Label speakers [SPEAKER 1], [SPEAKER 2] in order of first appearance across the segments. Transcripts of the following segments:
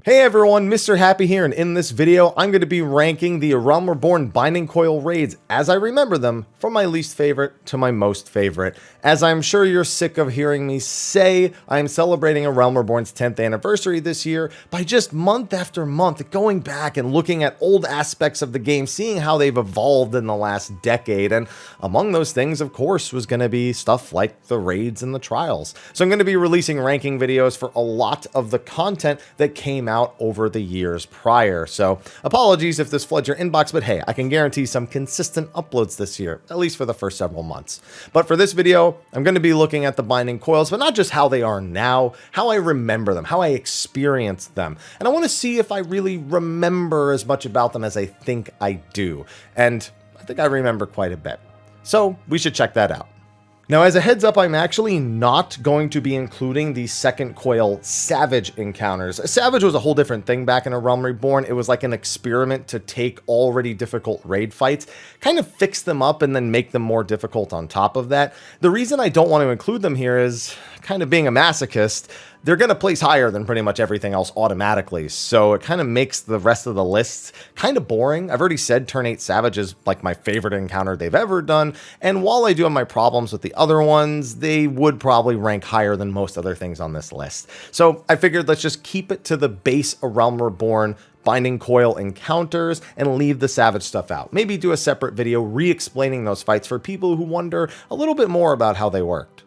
[SPEAKER 1] Hey everyone, Mr. Happy here, and in this video, I'm going to be ranking the A Realm Reborn Binding Coil raids as I remember them, from my least favorite to my most favorite. As I'm sure you're sick of hearing me say, I am celebrating A Realm Reborn's 10th anniversary this year by just month after month going back and looking at old aspects of the game, seeing how they've evolved in the last decade, and among those things, of course, was going to be stuff like the raids and the trials. So I'm going to be releasing ranking videos for a lot of the content that came out over the years prior. So apologies if this floods your inbox, but hey, I can guarantee some consistent uploads this year, at least for the first several months. But for this video, I'm going to be looking at the binding coils, but not just how they are now, how I remember them, how I experienced them. And I want to see if I really remember as much about them as I think I do. And I think I remember quite a bit. So we should check that out. Now, as a heads up, I'm actually not going to be including the second coil Savage encounters. Savage was a whole different thing back in A Realm Reborn. It was like an experiment to take already difficult raid fights, kind of fix them up and then make them more difficult on top of that. The reason I don't want to include them here is kind of being a masochist. They're going to place higher than pretty much everything else automatically, so it kind of makes the rest of the lists kind of boring. I've already said Turn 8 Savage is like my favorite encounter they've ever done, and while I do have my problems with the other ones, they would probably rank higher than most other things on this list. So I figured let's just keep it to the base A Realm Reborn Binding Coil encounters and leave the Savage stuff out. Maybe do a separate video re-explaining those fights for people who wonder a little bit more about how they worked.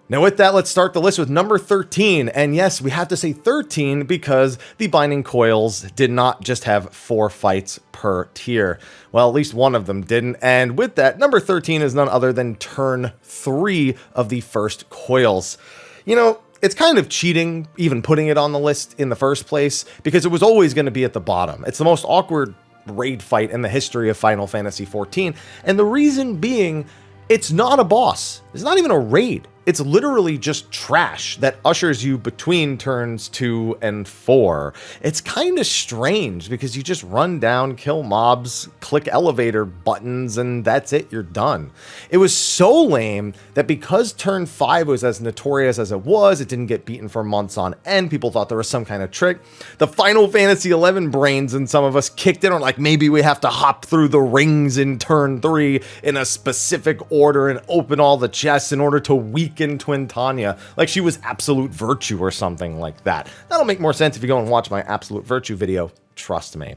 [SPEAKER 1] Now with that, let's start the list with number 13. And yes, we have to say 13 because the Binding Coils did not just have 4 fights per tier. Well, at least one of them didn't. And with that, number 13 is none other than turn 3 of the first coils. You know, it's kind of cheating even putting it on the list in the first place because it was always going to be at the bottom. It's the most awkward raid fight in the history of Final Fantasy XIV. And the reason being, it's not a boss. It's not even a raid. It's literally just trash that ushers you between turns 2 and 4. It's kind of strange because you just run down, kill mobs, click elevator buttons, and that's it, you're done. It was so lame that because turn 5 was as notorious as it was, it didn't get beaten for months on end. People thought there was some kind of trick. The Final Fantasy XI brains and some of us kicked in on like maybe we have to hop through the rings in turn 3 in a specific order and open all the chests in order to weaken Twin Tanya, like she was Absolute Virtue or something like that. That'll make more sense if you go and watch my Absolute Virtue video, trust me.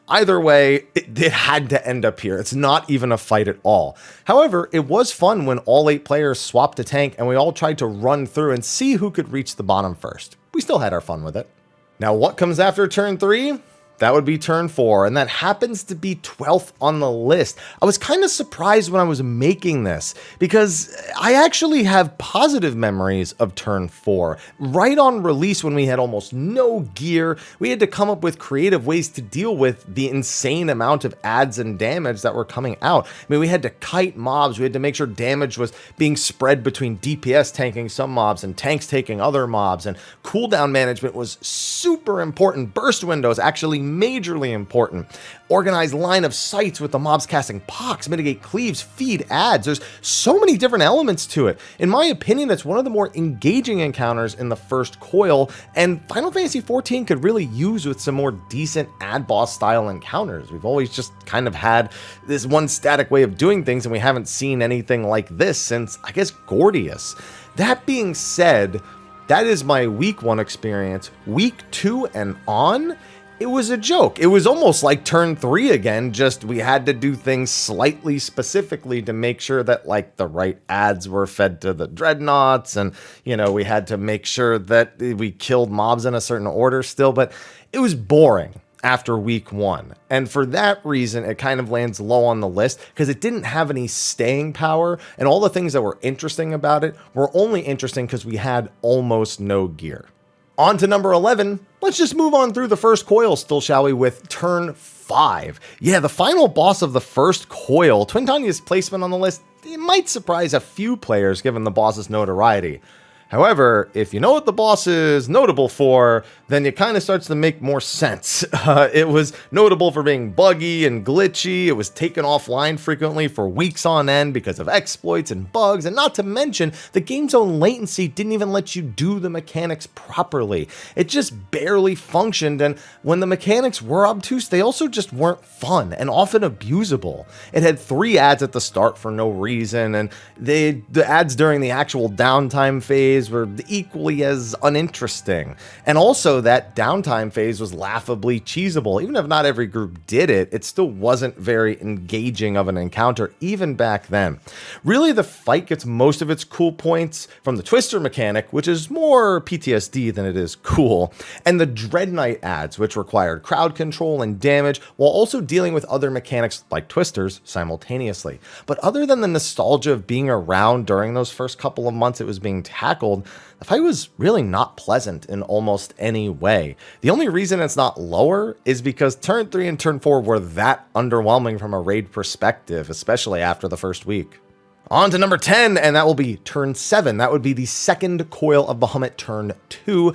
[SPEAKER 1] Either way, it had to end up here. It's not even a fight at all. However, it was fun when all 8 players swapped a tank and we all tried to run through and see who could reach the bottom first. We still had our fun with it. Now, what comes after turn 3? That would be turn 4, and that happens to be 12th on the list. I was kind of surprised when I was making this, because I actually have positive memories of turn 4. Right on release, when we had almost no gear, we had to come up with creative ways to deal with the insane amount of adds and damage that were coming out. I mean, we had to kite mobs, we had to make sure damage was being spread between DPS tanking some mobs and tanks taking other mobs, and cooldown management was super important. Burst windows actually majorly important. Organized line of sights with the mobs casting pox, mitigate cleaves, feed adds. There's so many different elements to it. In my opinion, it's one of the more engaging encounters in the first coil, and Final Fantasy XIV could really use with some more decent ad boss style encounters. We've always just kind of had this one static way of doing things, and we haven't seen anything like this since, I guess, Gordius. That being said, that is my week 1 experience. Week 2 and on, it was a joke. It was almost like turn 3 again, just we had to do things slightly specifically to make sure that like the right ads were fed to the dreadnoughts, and you know, we had to make sure that we killed mobs in a certain order still, but it was boring after week 1. And for that reason, it kind of lands low on the list because it didn't have any staying power, and all the things that were interesting about it were only interesting because we had almost no gear. On to number 11. Let's just move on through the first coil still, shall we, with turn 5. Yeah, the final boss of the first coil, Twin Tanya's placement on the list, it might surprise a few players given the boss's notoriety. However, if you know what the boss is notable for, then it kind of starts to make more sense. It was notable for being buggy and glitchy. It was taken offline frequently for weeks on end because of exploits and bugs, and not to mention the game's own latency didn't even let you do the mechanics properly. It just barely functioned, and when the mechanics were obtuse, they also just weren't fun and often abusable. It had 3 ads at the start for no reason, and the ads during the actual downtime phase were equally as uninteresting. And also that downtime phase was laughably cheesable. Even if not every group did it, it still wasn't very engaging of an encounter even back then. Really, the fight gets most of its cool points from the Twister mechanic, which is more PTSD than it is cool, and the Dread Knight ads, which required crowd control and damage while also dealing with other mechanics like Twisters simultaneously. But other than the nostalgia of being around during those first couple of months it was being tackled, the fight was really not pleasant in almost any way. The only reason it's not lower is because turn 3 and turn 4 were that underwhelming from a raid perspective, especially after the first week. On to number 10, and that will be turn 7. That would be the second Coil of Bahamut turn 2.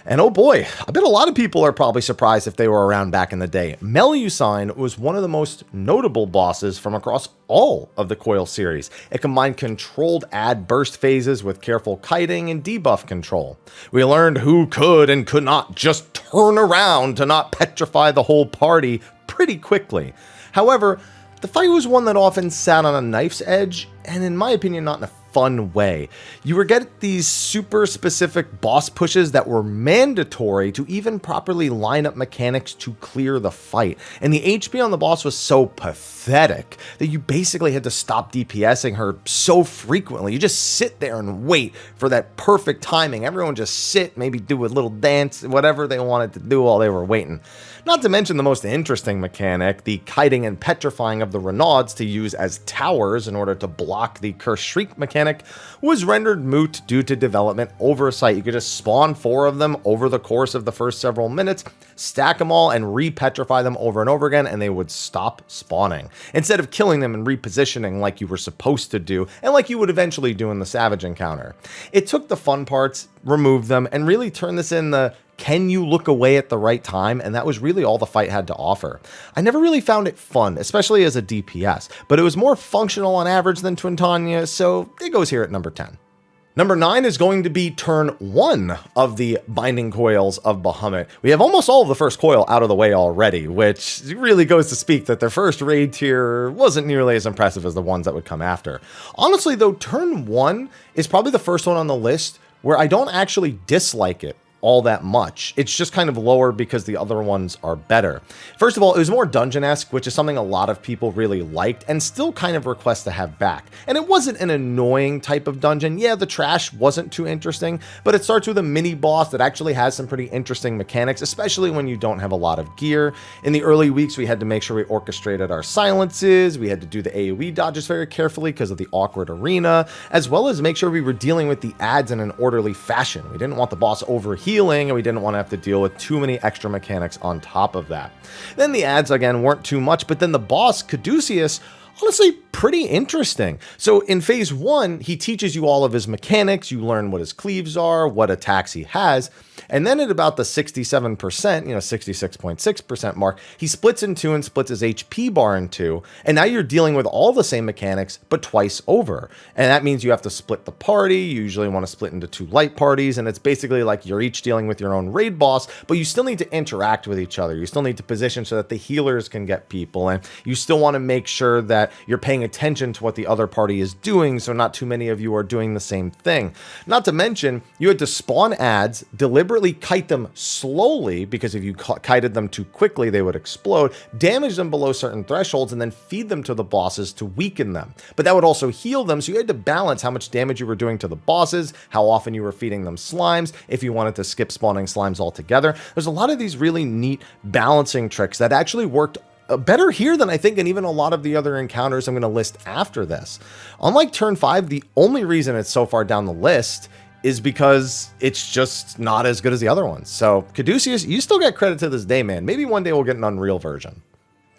[SPEAKER 1] And oh boy, I bet a lot of people are probably surprised if they were around back in the day. Melusine was one of the most notable bosses from across all of the Coil series. It combined controlled ad burst phases with careful kiting and debuff control. We learned who could and could not just turn around to not petrify the whole party pretty quickly. However, the fight was one that often sat on a knife's edge, and in my opinion, not in a fun way. You would get these super specific boss pushes that were mandatory to even properly line up mechanics to clear the fight, and the HP on the boss was so pathetic that you basically had to stop DPSing her so frequently. You just sit there and wait for that perfect timing. Everyone just sit, maybe do a little dance, whatever they wanted to do while they were waiting. Not to mention the most interesting mechanic, the kiting and petrifying of the Renauds to use as towers in order to block the Cursed Shriek mechanic, was rendered moot due to development oversight. You could just spawn 4 of them over the course of the first several minutes, stack them all, and re-petrify them over and over again, and they would stop spawning, instead of killing them and repositioning like you were supposed to do, and like you would eventually do in the Savage encounter. It took the fun parts, removed them, and really turned this in the can you look away at the right time? And that was really all the fight had to offer. I never really found it fun, especially as a DPS, but it was more functional on average than Twintania, so it goes here at number 10. Number 9 is going to be turn 1 of the Binding Coils of Bahamut. We have almost all of the first coil out of the way already, which really goes to speak that their first raid tier wasn't nearly as impressive as the ones that would come after. Honestly though, turn 1 is probably the first one on the list where I don't actually dislike it all that much. It's just kind of lower because the other ones are better. First of all, it was more dungeon-esque, which is something a lot of people really liked and still kind of request to have back. And it wasn't an annoying type of dungeon. Yeah, the trash wasn't too interesting, but it starts with a mini boss that actually has some pretty interesting mechanics, especially when you don't have a lot of gear. In the early weeks, we had to make sure we orchestrated our silences. We had to do the AoE dodges very carefully because of the awkward arena, as well as make sure we were dealing with the ads in an orderly fashion. We didn't want the boss overheating, and we didn't want to have to deal with too many extra mechanics on top of that. Then the ads again weren't too much, but then the boss, Caduceus, honestly pretty interesting. So in phase 1, he teaches you all of his mechanics, you learn what his cleaves are, what attacks he has, and then at about the 67%, 66.6% mark, he splits in 2 and splits his HP bar in 2, and now you're dealing with all the same mechanics, but twice over. And that means you have to split the party. You usually want to split into 2 light parties, and it's basically like you're each dealing with your own raid boss, but you still need to interact with each other. You still need to position so that the healers can get people, and you still want to make sure that you're paying attention to what the other party is doing, so not too many of you are doing the same thing. Not to mention, you had to spawn ads, deliberately kite them slowly, because if you kited them too quickly, they would explode, damage them below certain thresholds, and then feed them to the bosses to weaken them. But that would also heal them, so you had to balance how much damage you were doing to the bosses, how often you were feeding them slimes, if you wanted to skip spawning slimes altogether. There's a lot of these really neat balancing tricks that actually worked better here than I think in even a lot of the other encounters I'm going to list after this. Unlike turn 5, the only reason it's so far down the list is because it's just not as good as the other ones. So Caduceus, you still get credit to this day, man. Maybe one day we'll get an Unreal version.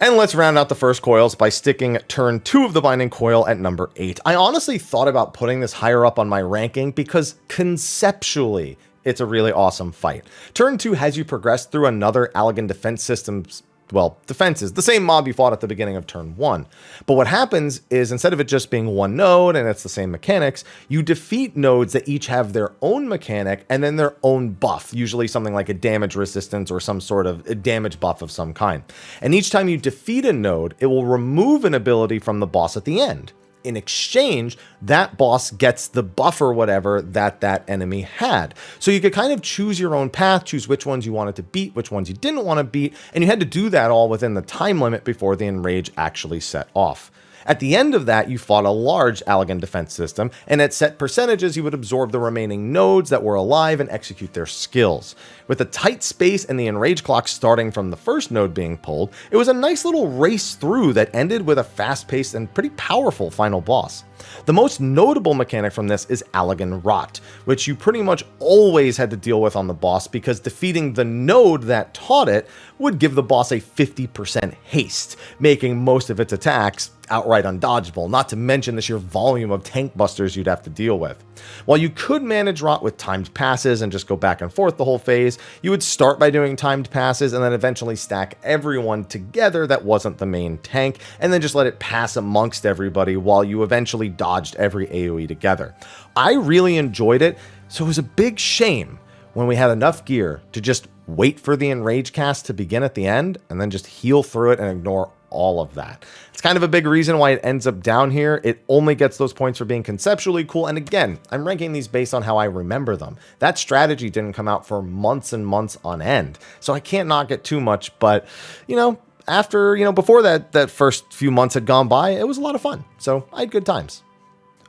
[SPEAKER 1] And let's round out the first coils by sticking turn 2 of the binding coil at number 8. I honestly thought about putting this higher up on my ranking because conceptually, it's a really awesome fight. Turn 2 has you progress through another Allegan defense system's, well, defenses, the same mob you fought at the beginning of turn 1. But what happens is instead of it just being one node and it's the same mechanics, you defeat nodes that each have their own mechanic and then their own buff, usually something like a damage resistance or some sort of a damage buff of some kind. And each time you defeat a node, it will remove an ability from the boss at the end. In exchange, that boss gets the buff or whatever that enemy had. So you could kind of choose your own path, choose which ones you wanted to beat, which ones you didn't want to beat, and you had to do that all within the time limit before the enrage actually set off. At the end of that, you fought a large Allegan defense system, and at set percentages, you would absorb the remaining nodes that were alive and execute their skills. With a tight space and the enrage clock starting from the first node being pulled, it was a nice little race through that ended with a fast-paced and pretty powerful final boss. The most notable mechanic from this is Allegan Rot, which you pretty much always had to deal with on the boss because defeating the node that taught it would give the boss a 50% haste, making most of its attacks outright undodgeable, not to mention the sheer volume of tank busters you'd have to deal with. While you could manage Rot with timed passes and just go back and forth the whole phase, you would start by doing timed passes and then eventually stack everyone together that wasn't the main tank, and then just let it pass amongst everybody while you eventually dodged every AoE together. I really enjoyed it, so it was a big shame when we had enough gear to just wait for the enrage cast to begin at the end and then just heal through it and ignore all of that. It's kind of a big reason why it ends up down here. It only gets those points for being conceptually cool. And again, I'm ranking these based on how I remember them. That strategy didn't come out for months and months on end, so I can't knock it too much. But, before that first few months had gone by, it was a lot of fun. So I had good times.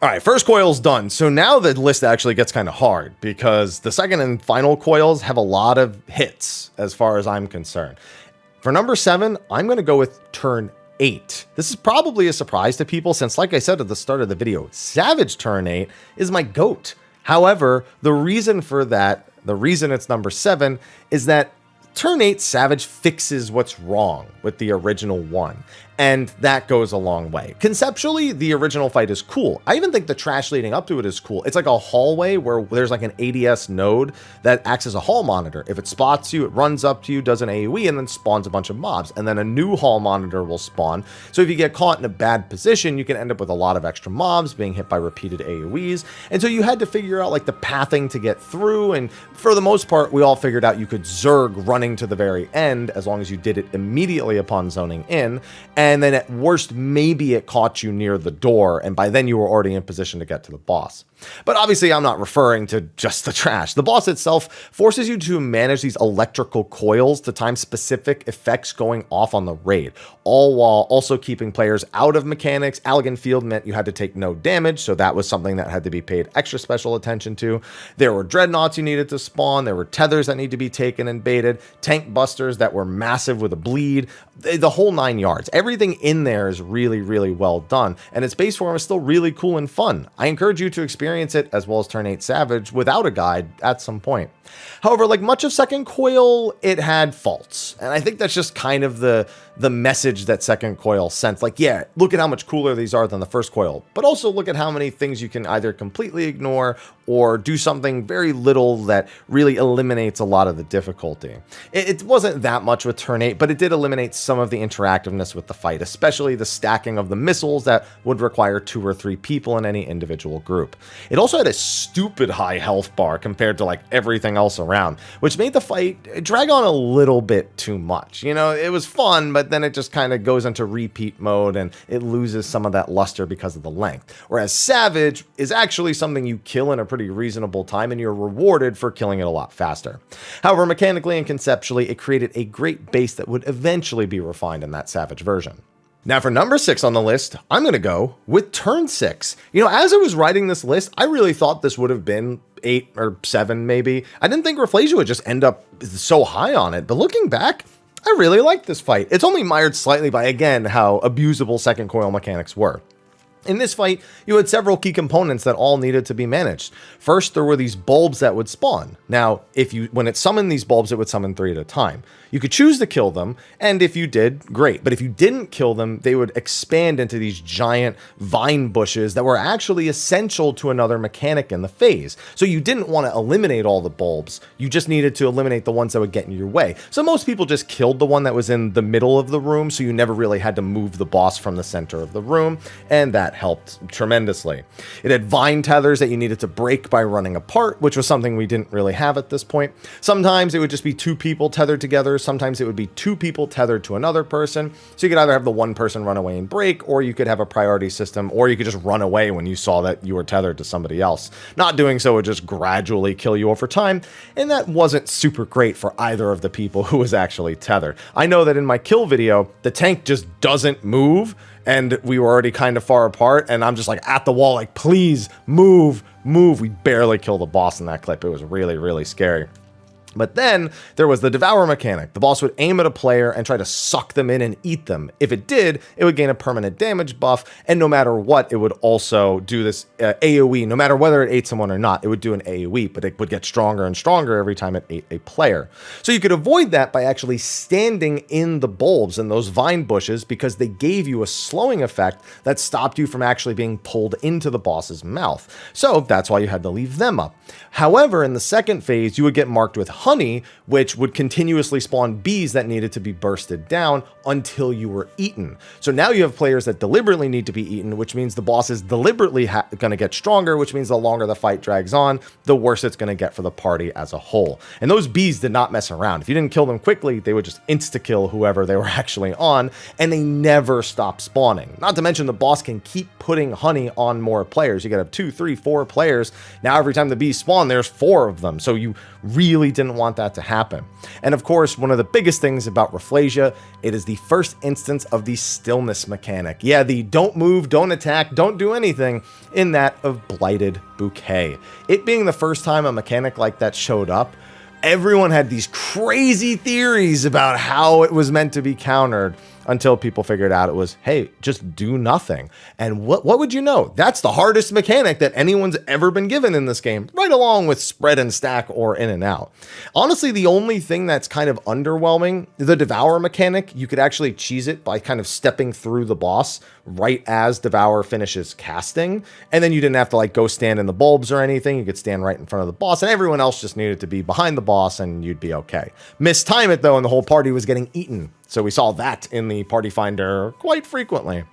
[SPEAKER 1] All right, first coil's done. So now the list actually gets kind of hard because the second and final coils have a lot of hits as far as I'm concerned. For number 7, I'm going to go with turn 8. This is probably a surprise to people since, like I said at the start of the video, Savage turn 8 is my GOAT. However, the reason for that, the reason it's number 7, is that turn 8 Savage fixes what's wrong with the original one, and that goes a long way. Conceptually, the original fight is cool. I even think the trash leading up to it is cool. It's like a hallway where there's like an ADS node that acts as a hall monitor. If it spots you, it runs up to you, does an AoE, and then spawns a bunch of mobs, and then a new hall monitor will spawn. So if you get caught in a bad position, you can end up with a lot of extra mobs being hit by repeated AoEs, and so you had to figure out like the pathing to get through, and for the most part, we all figured out you could Zerg running to the very end as long as you did it immediately upon zoning in, and then at worst, maybe it caught you near the door, and by then you were already in position to get to the boss. But obviously, I'm not referring to just the trash. The boss itself forces you to manage these electrical coils to time specific effects going off on the raid, all while also keeping players out of mechanics. Allegan Field meant you had to take no damage, so that was something that had to be paid extra special attention to. There were dreadnoughts you needed to spawn, there were tethers that need to be taken and baited, tank busters that were massive with a bleed, the whole 9 yards. Everything in there is really, really well done, and its base form is still really cool and fun. I encourage you to experience it as well as turn 8 Savage without a guide at some point. However, like much of Second Coil, it had faults, and I think that's just kind of the message that Second Coil sent. Like, yeah, look at how much cooler these are than the first coil, but also look at how many things you can either completely ignore or do something very little that really eliminates a lot of the difficulty. It wasn't that much with turn 8, but it did eliminate some of the interactiveness with the fight, especially the stacking of the missiles that would require 2 or 3 people in any individual group. It also had a stupid high health bar compared to like everything else around, which made the fight drag on a little bit too much. You know, it was fun, but then it just kind of goes into repeat mode and it loses some of that luster because of the length. Whereas Savage is actually something you kill in a pretty reasonable time and you're rewarded for killing it a lot faster. However, mechanically and conceptually, it created a great base that would eventually be refined in that Savage version. Now for number 6 on the list, I'm going to go with turn 6. You know, as I was writing this list, I really thought this would have been 8 or 7 maybe. I didn't think Rafflesia would just end up so high on it, but looking back, I really like this fight. It's only mired slightly by, again, how abusable Second Coil mechanics were. In this fight, you had several key components that all needed to be managed. First, there were these bulbs that would spawn. Now, when it summoned these bulbs, it would summon 3 at a time. You could choose to kill them, and if you did, great. But if you didn't kill them, they would expand into these giant vine bushes that were actually essential to another mechanic in the phase. So you didn't want to eliminate all the bulbs, you just needed to eliminate the ones that would get in your way. So most people just killed the one that was in the middle of the room, so you never really had to move the boss from the center of the room, and that helped tremendously. It had vine tethers that you needed to break by running apart, which was something we didn't really have at this point. Sometimes it would just be 2 people tethered together, sometimes it would be 2 people tethered to another person, so you could either have the one person run away and break, or you could have a priority system, or you could just run away when you saw that you were tethered to somebody else. Not doing so would just gradually kill you over time, and that wasn't super great for either of the people who was actually tethered. I know that in my kill video, the tank just doesn't move, and we were already kind of far apart, and I'm just like at the wall, like, please move, move. We barely killed the boss in that clip. It was really, really scary. But then there was the devour mechanic. The boss would aim at a player and try to suck them in and eat them. If it did, it would gain a permanent damage buff, and no matter what, it would also do this AoE. No matter whether it ate someone or not, it would do an AoE, but it would get stronger and stronger every time it ate a player. So you could avoid that by actually standing in the bulbs and those vine bushes, because they gave you a slowing effect that stopped you from actually being pulled into the boss's mouth. So that's why you had to leave them up. However, in the second phase, you would get marked with honey, which would continuously spawn bees that needed to be bursted down until you were eaten. So now you have players that deliberately need to be eaten, which means the boss is deliberately going to get stronger, which means the longer the fight drags on, the worse it's going to get for the party as a whole. And those bees did not mess around. If you didn't kill them quickly, they would just insta-kill whoever they were actually on, and they never stop spawning. Not to mention the boss can keep putting honey on more players. You could have 2, 3, 4 players. Now every time the bees spawn, there's 4 of them. So you really didn't want that to happen. And of course, one of the biggest things about Rafflesia, it is the first instance of the stillness mechanic. Yeah, the don't move, don't attack, don't do anything, in that of Blighted Bouquet. It being the first time a mechanic like that showed up, everyone had these crazy theories about how it was meant to be countered, until people figured out it was, hey, just do nothing. And what would you know? That's the hardest mechanic that anyone's ever been given in this game, right along with spread and stack or in and out. Honestly, the only thing that's kind of underwhelming, the Devour mechanic, you could actually cheese it by kind of stepping through the boss right as Devour finishes casting, and then you didn't have to like go stand in the bulbs or anything. You could stand right in front of the boss, and everyone else just needed to be behind the boss and you'd be okay. Mistime it though, and the whole party was getting eaten. So we saw that in the Party Finder quite frequently.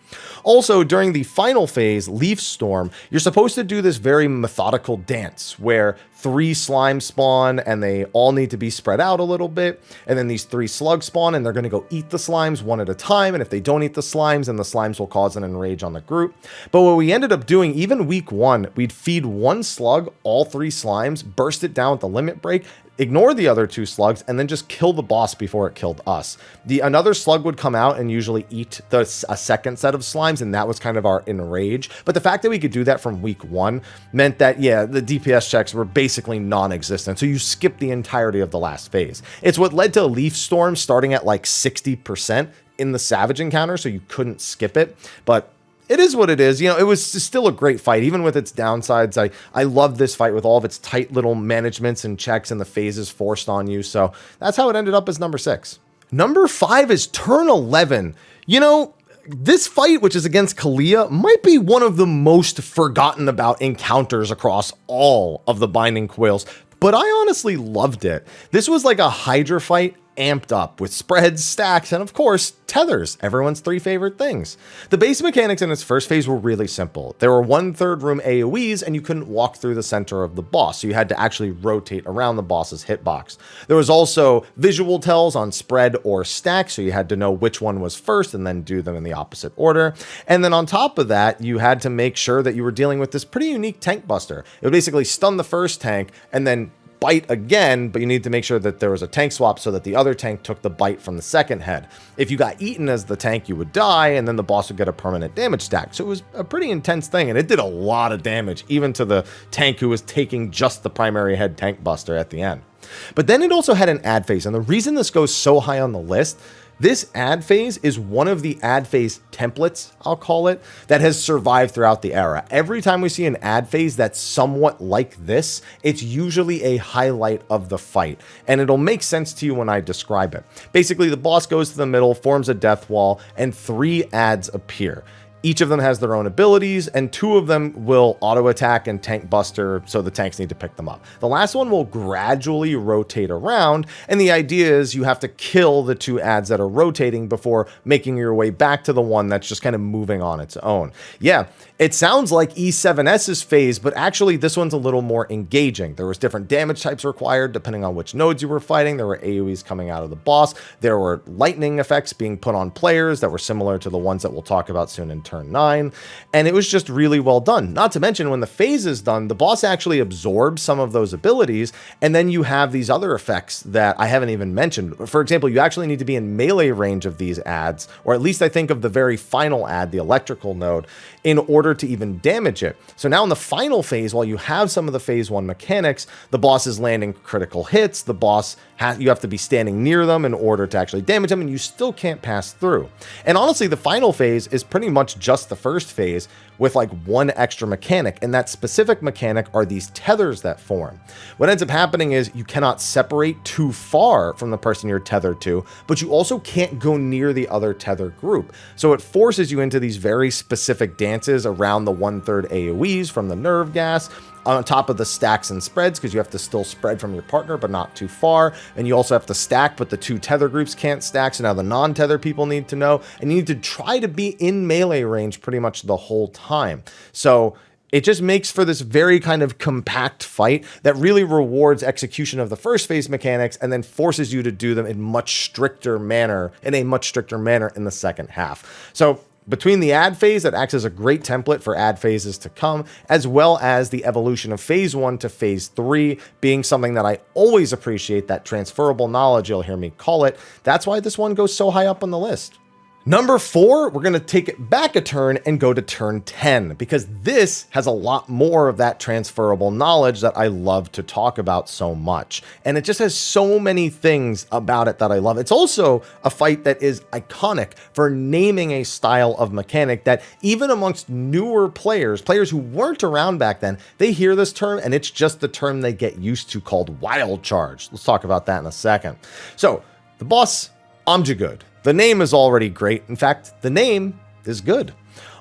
[SPEAKER 1] Also, during the final phase, Leaf Storm, you're supposed to do this very methodical dance where 3 slimes spawn and they all need to be spread out a little bit. And then these 3 slugs spawn and they're going to go eat the slimes one at a time. And if they don't eat the slimes, then the slimes will cause an enrage on the group. But what we ended up doing, even week 1, we'd feed 1 slug all 3 slimes, burst it down with the limit break, ignore the other 2 slugs, and then just kill the boss before it killed us. Another slug would come out and usually eat a second set of slimes, and that was kind of our enrage. But the fact that we could do that from week 1 meant that, yeah, the DPS checks were basically non-existent, so you skip the entirety of the last phase. It's what led to Leaf Storm starting at like 60% in the Savage encounter, so you couldn't skip it, but it is what it is. You know, it was still a great fight, even with its downsides. I love this fight with all of its tight little managements and checks and the phases forced on you. So that's how it ended up as number 6. Number 5 is turn 11. You know, this fight, which is against Kalia, might be one of the most forgotten about encounters across all of the Binding Coils, but I honestly loved it. This was like a Hydra fight amped up with spreads, stacks, and of course, tethers, everyone's 3 favorite things. The base mechanics in its first phase were really simple. There were 1/3 room AoEs, and you couldn't walk through the center of the boss, so you had to actually rotate around the boss's hitbox. There was also visual tells on spread or stack, so you had to know which one was first and then do them in the opposite order. And then on top of that, you had to make sure that you were dealing with this pretty unique tank buster. It would basically stun the first tank and then bite again, but you need to make sure that there was a tank swap so that the other tank took the bite from the second head. If you got eaten as the tank, you would die, and then the boss would get a permanent damage stack. So it was a pretty intense thing, and it did a lot of damage, even to the tank who was taking just the primary head tank buster at the end. But then it also had an ad phase, and the reason this goes so high on the list, This ad phase is one of the ad phase templates, I'll call it, that has survived throughout the era. Every time we see an ad phase that's somewhat like this, it's usually a highlight of the fight, and it'll make sense to you when I describe it. Basically, the boss goes to the middle, forms a death wall, and 3 ads appear. Each of them has their own abilities, and 2 of them will auto attack and tank buster, so the tanks need to pick them up. The last one will gradually rotate around, and the idea is you have to kill the 2 ads that are rotating before making your way back to the one that's just kind of moving on its own. Yeah, it sounds like E7S's phase, but actually this one's a little more engaging. There was different damage types required depending on which nodes you were fighting. There were AoEs coming out of the boss. There were lightning effects being put on players that were similar to the ones that we'll talk about soon in turn 9, and it was just really well done. Not to mention, when the phase is done, the boss actually absorbs some of those abilities, and then you have these other effects that I haven't even mentioned. For example, you actually need to be in melee range of these ads, or at least I think of the very final ad, the electrical node, in order to even damage it. So now in the final phase, while you have some of the phase 1 mechanics, the boss is landing critical hits, the boss you have to be standing near them in order to actually damage them, and you still can't pass through. And honestly, the final phase is pretty much just the first phase with like 1 extra mechanic, and that specific mechanic are these tethers that form. What ends up happening is you cannot separate too far from the person you're tethered to, but you also can't go near the other tether group. So it forces you into these very specific dances around the 1/3 AoEs from the nerve gas, on top of the stacks and spreads, because you have to still spread from your partner, but not too far. And you also have to stack, but the 2 tether groups can't stack. So now the non-tether people need to know, and you need to try to be in melee range pretty much the whole time. So it just makes for this very kind of compact fight that really rewards execution of the first phase mechanics and then forces you to do them in a much stricter manner in the second half. So between the ad phase that acts as a great template for ad phases to come, as well as the evolution of phase 1 to phase 3 being something that I always appreciate, that transferable knowledge, you'll hear me call it, that's why this one goes so high up on the list. Number 4, we're going to take it back a turn and go to turn 10, because this has a lot more of that transferable knowledge that I love to talk about so much. And it just has so many things about it that I love. It's also a fight that is iconic for naming a style of mechanic that even amongst newer players who weren't around back then, they hear this term and it's just the term they get used to, called wild charge. Let's talk about that in a second. So the boss, Amjagud. The name is already great. In fact, the name is good.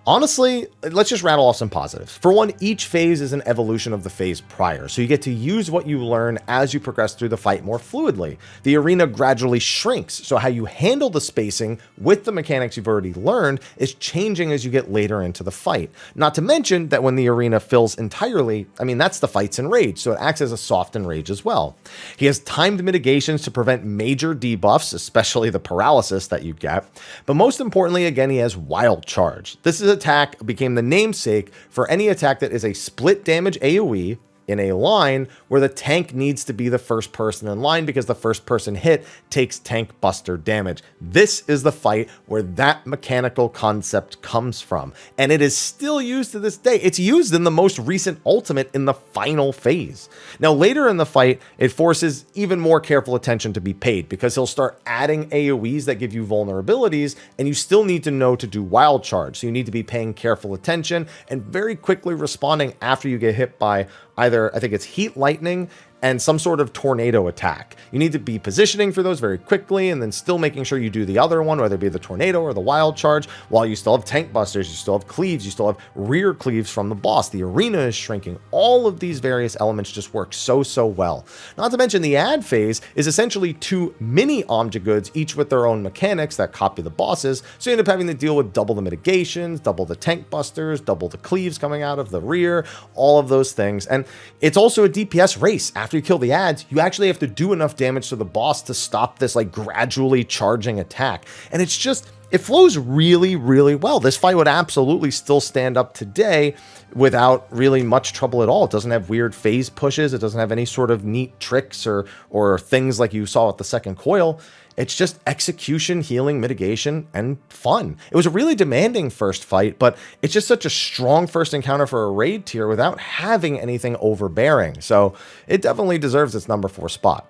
[SPEAKER 1] Honestly, let's just rattle off some positives. For one, each phase is an evolution of the phase prior, so you get to use what you learn as you progress through the fight more fluidly. The arena gradually shrinks, so how you handle the spacing with the mechanics you've already learned is changing as you get later into the fight. Not to mention that when the arena fills entirely, I mean, that's the fights in rage, so it acts as a soft and rage as well. He has timed mitigations to prevent major debuffs, especially the paralysis that you get. But most importantly, again, he has wild charge. This attack became the namesake for any attack that is a split damage AoE in a line where the tank needs to be the first person in line, because the first person hit takes tank buster damage. This is the fight where that mechanical concept comes from, and it is still used to this day. It's used in the most recent ultimate in the final phase. Now later in the fight, it forces even more careful attention to be paid, because he'll start adding AoEs that give you vulnerabilities, and you still need to know to do wild charge. So you need to be paying careful attention and very quickly responding after you get hit by either, I think it's heat lightning and some sort of tornado attack. You need to be positioning for those very quickly, and then still making sure you do the other one, whether it be the tornado or the wild charge, while you still have tank busters, you still have cleaves, you still have rear cleaves from the boss. The arena is shrinking. All of these various elements just work so well. Not to mention the ad phase is essentially 2 mini Amjaguds, each with their own mechanics that copy the bosses, so you end up having to deal with double the mitigations, double the tank busters, double the cleaves coming out of the rear, all of those things. And it's also a DPS race. After you kill the ads, you actually have to do enough damage to the boss to stop this like gradually charging attack. And it's just, it flows really well. This fight would absolutely still stand up today without really much trouble at all. It doesn't have weird phase pushes. It doesn't have any sort of neat tricks or things like you saw with the second coil. It's just execution, healing, mitigation, and fun. It was a really demanding first fight, but it's just such a strong first encounter for a raid tier without having anything overbearing. So it definitely deserves its number 4 spot.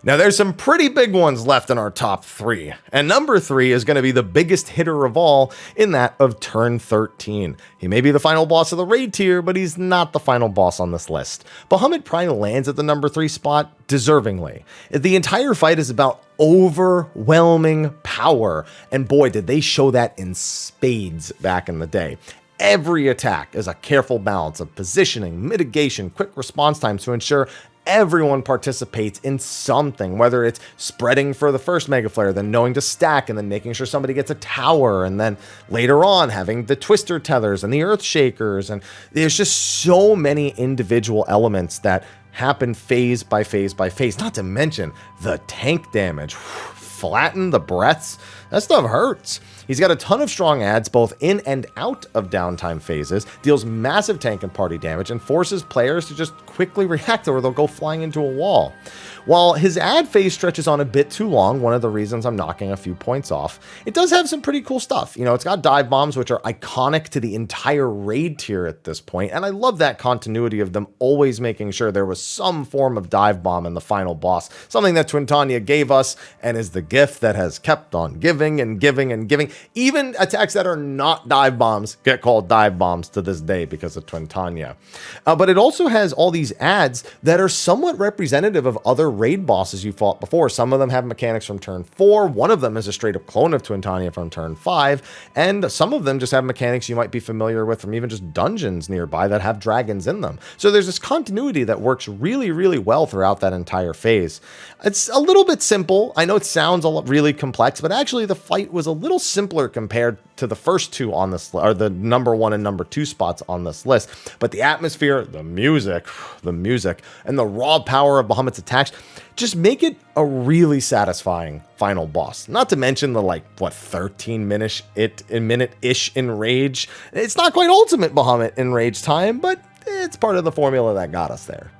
[SPEAKER 1] Now, there's some pretty big ones left in our top 3, and number 3 is going to be the biggest hitter of all, in that of turn 13. He may be the final boss of the raid tier, but he's not the final boss on this list. Bahamut probably lands at the number 3 spot deservingly. The entire fight is about overwhelming power, and boy, did they show that in spades back in the day. Every attack is a careful balance of positioning, mitigation, quick response times to ensure everyone participates in something, whether it's spreading for the first Mega Flare, then knowing to stack, and then making sure somebody gets a tower, and then later on having the Twister Tethers and the Earth Shakers, and there's just so many individual elements that happen phase by phase by phase, not to mention the tank damage. Flatten the breaths, that stuff hurts. He's got a ton of strong adds both in and out of downtime phases, deals massive tank and party damage, and forces players to just quickly react or they'll go flying into a wall. While his ad phase stretches on a bit too long, one of the reasons I'm knocking a few points off, it does have some pretty cool stuff. You know, it's got dive bombs, which are iconic to the entire raid tier at this point, and I love that continuity of them always making sure there was some form of dive bomb in the final boss, something that Twintania gave us and is the gift that has kept on giving and giving and giving. Even attacks that are not dive bombs get called dive bombs to this day because of Twintania. But it also has all these adds that are somewhat representative of other raid bosses you fought before. Some of them have mechanics from turn 4, one of them is a straight up clone of Twintania from turn 5, and some of them just have mechanics you might be familiar with from even just dungeons nearby that have dragons in them. So there's this continuity that works really, really well throughout that entire phase. It's a little bit simple. I know it sounds really complex, but actually the fight was a little simpler compared to the first two on this, or the number 1 and number 2 spots on this list. But the atmosphere, the music, and the raw power of Bahamut's attacks just make it a really satisfying final boss. Not to mention the 13-minute-ish in rage. It's not quite ultimate Bahamut in rage time, but it's part of the formula that got us there.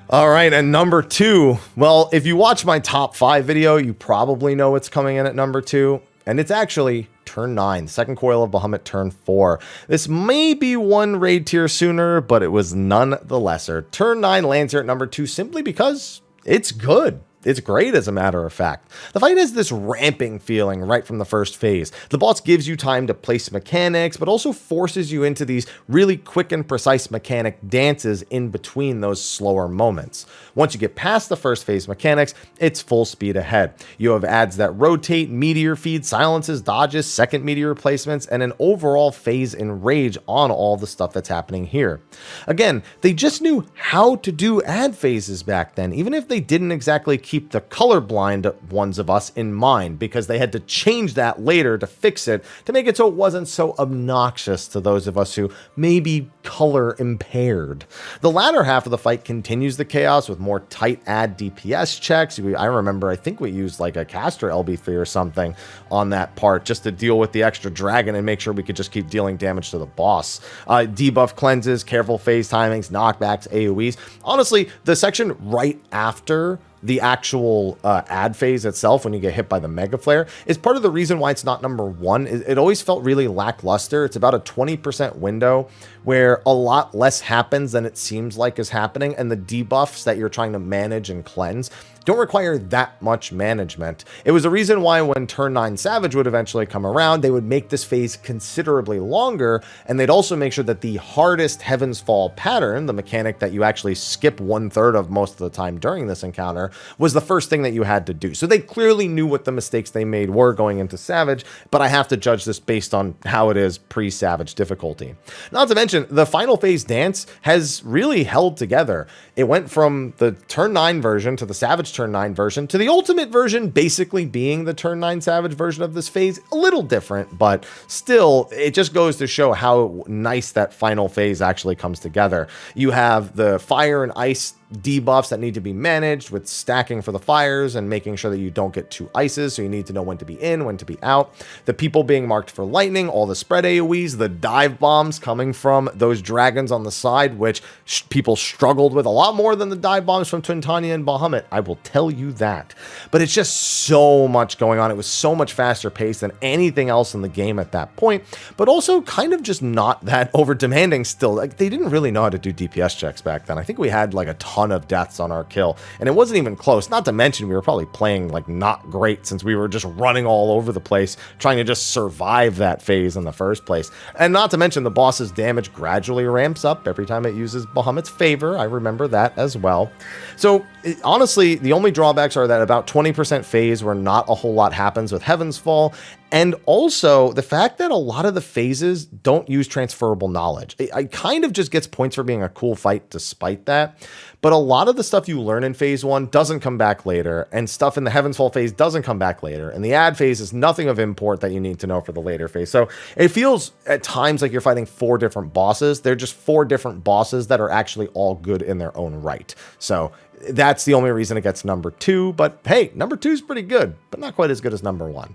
[SPEAKER 1] All right, and number 2. Well, if you watch my top 5 video, you probably know what's coming in at number 2. And it's actually turn 9, second Coil of Bahamut turn 4. This may be one raid tier sooner, but it was none the lesser. Turn 9 lands here at number 2 simply because it's good. It's great, as a matter of fact. The fight has this ramping feeling right from the first phase. The boss gives you time to place mechanics, but also forces you into these really quick and precise mechanic dances in between those slower moments. Once you get past the first phase mechanics, it's full speed ahead. You have adds that rotate, meteor feed, silences, dodges, second meteor replacements, and an overall phase in rage on all the stuff that's happening here. Again, they just knew how to do ad phases back then, even if they didn't exactly keep the colorblind ones of us in mind, because they had to change that later to fix it, to make it so it wasn't so obnoxious to those of us who may be color impaired. The latter half of the fight continues the chaos with more tight ad DPS checks. I remember, I think we used like a caster LB3 or something on that part just to deal with the extra dragon and make sure we could just keep dealing damage to the boss. Debuff cleanses, careful phase timings, knockbacks, AoEs. Honestly, the section right after the actual ad phase itself, when you get hit by the Mega Flare, is part of the reason why it's not number 1. It always felt really lackluster. It's about a 20% window where a lot less happens than it seems like is happening, and the debuffs that you're trying to manage and cleanse don't require that much management. It was the reason why when turn 9 Savage would eventually come around, they would make this phase considerably longer, and they'd also make sure that the hardest Heaven's Fall pattern, the mechanic that you actually skip 1/3 of most of the time during this encounter, was the first thing that you had to do. So they clearly knew what the mistakes they made were going into Savage, but I have to judge this based on how it is pre-Savage difficulty. Not to mention, the final phase dance has really held together. It went from the turn 9 version to the Savage turn 9 version to the ultimate version basically being the turn 9 Savage version of this phase. A little different, but still, it just goes to show how nice that final phase actually comes together. You have the fire and ice debuffs that need to be managed with stacking for the fires and making sure that you don't get two ices, so you need to know when to be in, when to be out. The people being marked for lightning, all the spread AoEs, the dive bombs coming from those dragons on the side, which people struggled with a lot more than the dive bombs from Twintania and Bahamut, I will tell you that. But it's just so much going on. It was so much faster paced than anything else in the game at that point, but also kind of just not that over demanding still. Like, they didn't really know how to do DPS checks back then. I think we had like a ton ton of deaths on our kill. And it wasn't even close. Not to mention, we were probably playing like not great since we were just running all over the place, trying to just survive that phase in the first place. And not to mention, the boss's damage gradually ramps up every time it uses Bahamut's favor. I remember that as well. So honestly, the only drawbacks are that about 20% phase where not a whole lot happens with Heaven's Fall, and also the fact that a lot of the phases don't use transferable knowledge. It kind of just gets points for being a cool fight despite that, but a lot of the stuff you learn in phase 1 doesn't come back later, and stuff in the Heaven's Fall phase doesn't come back later, and the ad phase is nothing of import that you need to know for the later phase. So it feels at times like you're fighting 4 different bosses. They're just 4 different bosses that are actually all good in their own right. So that's the only reason it gets number 2, but hey, number 2 is pretty good, but not quite as good as number 1.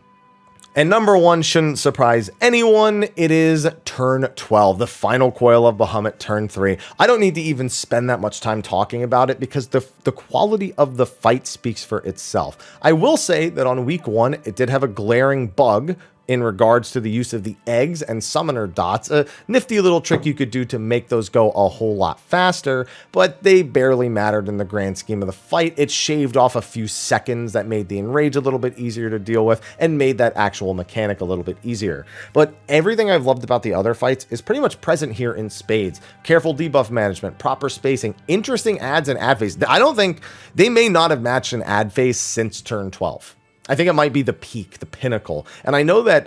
[SPEAKER 1] And number 1 shouldn't surprise anyone. It is turn 12, the final Coil of Bahamut turn 3. I don't need to even spend that much time talking about it because the quality of the fight speaks for itself. I will say that on week 1, it did have a glaring bug in regards to the use of the eggs and summoner dots, a nifty little trick you could do to make those go a whole lot faster, but they barely mattered in the grand scheme of the fight. It shaved off a few seconds that made the enrage a little bit easier to deal with and made that actual mechanic a little bit easier. But everything I've loved about the other fights is pretty much present here in spades. Careful debuff management, proper spacing, interesting ads and ad phase. I don't think they may not have matched an ad phase since turn 12. I think it might be the peak, the pinnacle. And I know that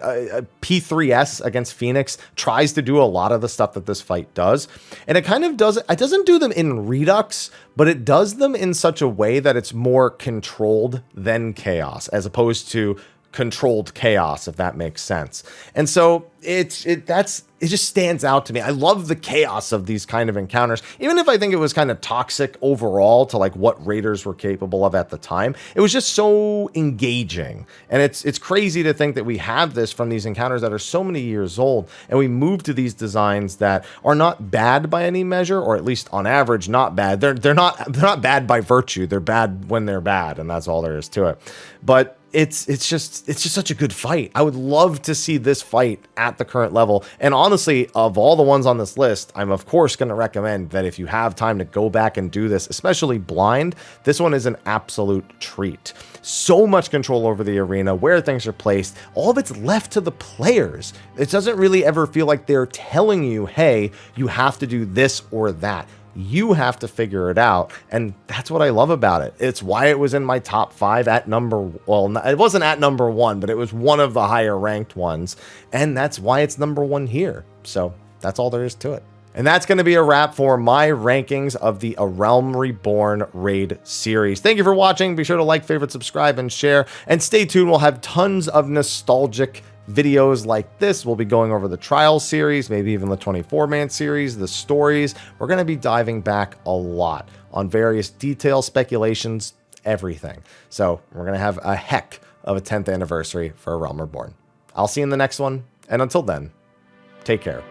[SPEAKER 1] P3S against Phoenix tries to do a lot of the stuff that this fight does. And it kind of does, it doesn't do them in Redux, but it does them in such a way that it's more controlled than chaos, as opposed to controlled chaos, if that makes sense. And so it just stands out to me. I love the chaos of these kind of encounters, even if I think it was kind of toxic overall to like what raiders were capable of at the time. It was just so engaging, and it's crazy to think that we have this from these encounters that are so many years old, and we move to these designs that are not bad by any measure, or at least on average not bad. They're not bad by virtue. They're bad when they're bad, and that's all there is to it. But it's just such a good fight. I would love to see this fight at the current level. And honestly, of all the ones on this list, I'm of course going to recommend that if you have time to go back and do this, especially blind, this one is an absolute treat. So much control over the arena, where things are placed. All of it's left to the players. It doesn't really ever feel like they're telling you, hey, you have to do this or that. You have to figure it out, and that's what I love about it. It's why it was in my top 5 at number, well, it wasn't at number 1, but it was one of the higher ranked ones, and that's why it's number 1 here. So that's all there is to it. And that's going to be a wrap for my rankings of the A Realm Reborn raid series. Thank you for watching. Be sure to like, favorite, subscribe, and share, and stay tuned. We'll have tons of nostalgic videos like this. We'll be going over the trial series, maybe even the 24-man series, the stories. We're going to be diving back a lot on various details, speculations, everything. So we're going to have a heck of a 10th anniversary for A Realm Reborn. I'll see you in the next one, and until then, take care.